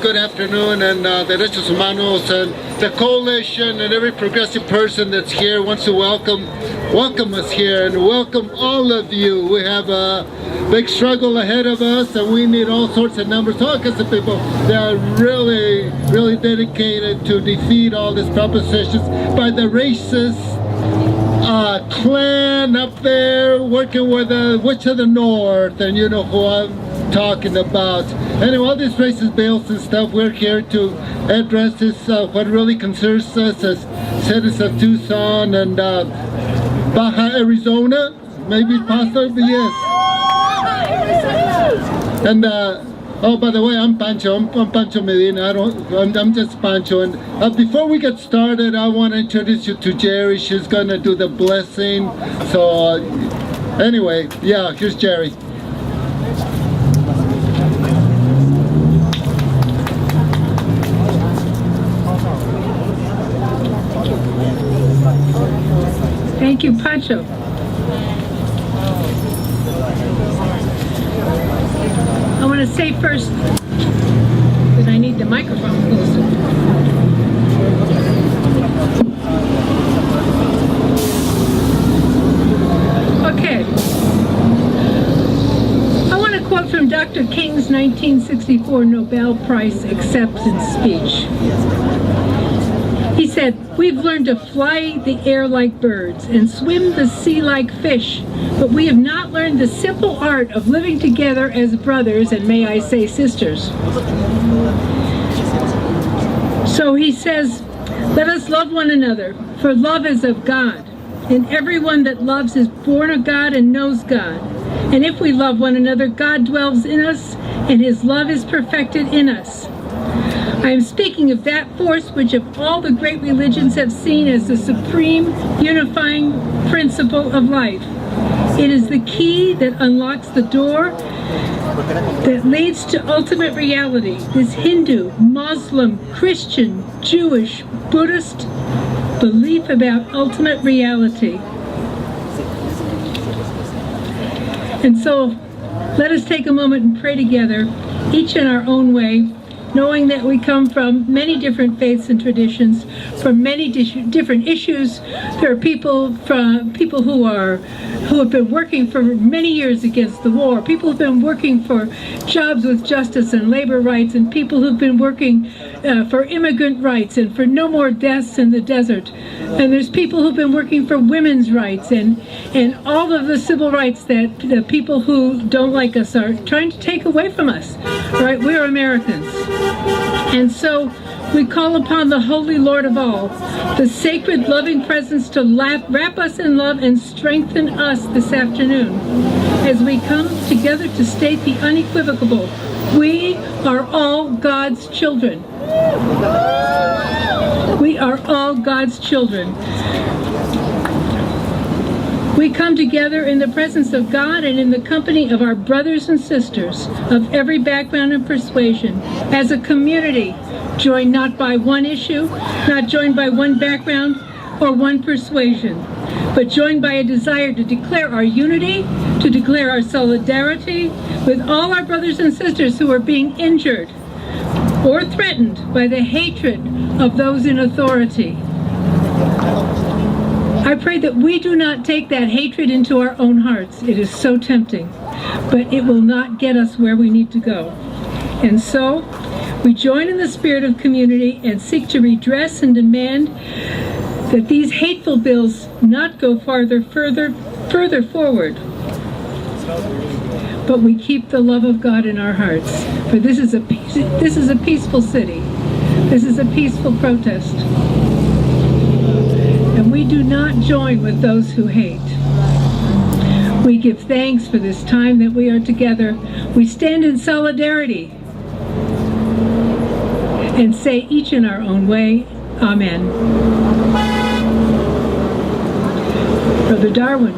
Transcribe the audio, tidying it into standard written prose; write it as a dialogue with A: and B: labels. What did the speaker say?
A: good afternoon, and Derechos Humanos and the coalition and every progressive person that's here wants to welcome us here and welcome all of you. We have a big struggle ahead of us, and we need all sorts of numbers, all kinds of people that are really, really dedicated to defeat all these propositions by the racist clan up there working with the witch of the north, and you know who I'm talking about. Anyway, all these racist bills and stuff, we're here to address this, what really concerns us as citizens of Tucson and Baja Arizona, maybe possibly, yes. And oh, by the way, I'm Pancho. I'm Pancho Medina. I'm just Pancho. And before we get started, I want to introduce you to Jerry. She's gonna do the blessing. So anyway, yeah, here's Jerry.
B: Thank you, Pancho. I want to say first that I need the microphone closer. Okay. I want to quote from Dr. King's 1964 Nobel Prize acceptance speech. He said, "We've learned to fly the air like birds and swim the sea like fish, but we have not learned the simple art of living together as brothers, and may I say sisters." So he says, "Let us love one another, for love is of God, and everyone that loves is born of God and knows God. And if we love one another, God dwells in us, and his love is perfected in us." I am speaking of that force which of all the great religions have seen as the supreme unifying principle of life. It is the key that unlocks the door that leads to ultimate reality. This Hindu, Muslim, Christian, Jewish, Buddhist belief about ultimate reality. And so let us take a moment and pray together, each in our own way, knowing that we come from many different faiths and traditions, from many different issues. There are people who have been working for many years against the war, people who've been working for jobs with justice and labor rights, and people who've been working for immigrant rights and for no more deaths in the desert. And there's people who've been working for women's rights and all of the civil rights that the people who don't like us are trying to take away from us. Right? We're Americans. And so we call upon the Holy Lord of all, the sacred loving presence, to wrap us in love and strengthen us this afternoon as we come together to state the unequivocal: we are all God's children. We are all God's children. We come together in the presence of God and in the company of our brothers and sisters of every background and persuasion, as a community, joined not by one issue, not joined by one background or one persuasion, but joined by a desire to declare our unity, to declare our solidarity with all our brothers and sisters who are being injured or threatened by the hatred of those in authority. I pray that we do not take that hatred into our own hearts. It is so tempting, but it will not get us where we need to go. And so, we join in the spirit of community and seek to redress and demand that these hateful bills not go further forward. But we keep the love of God in our hearts. For this is a peaceful city. This is a peaceful protest. And we do not join with those who hate. We give thanks for this time that we are together. We stand in solidarity and say each in our own way, Amen. Brother Darwin.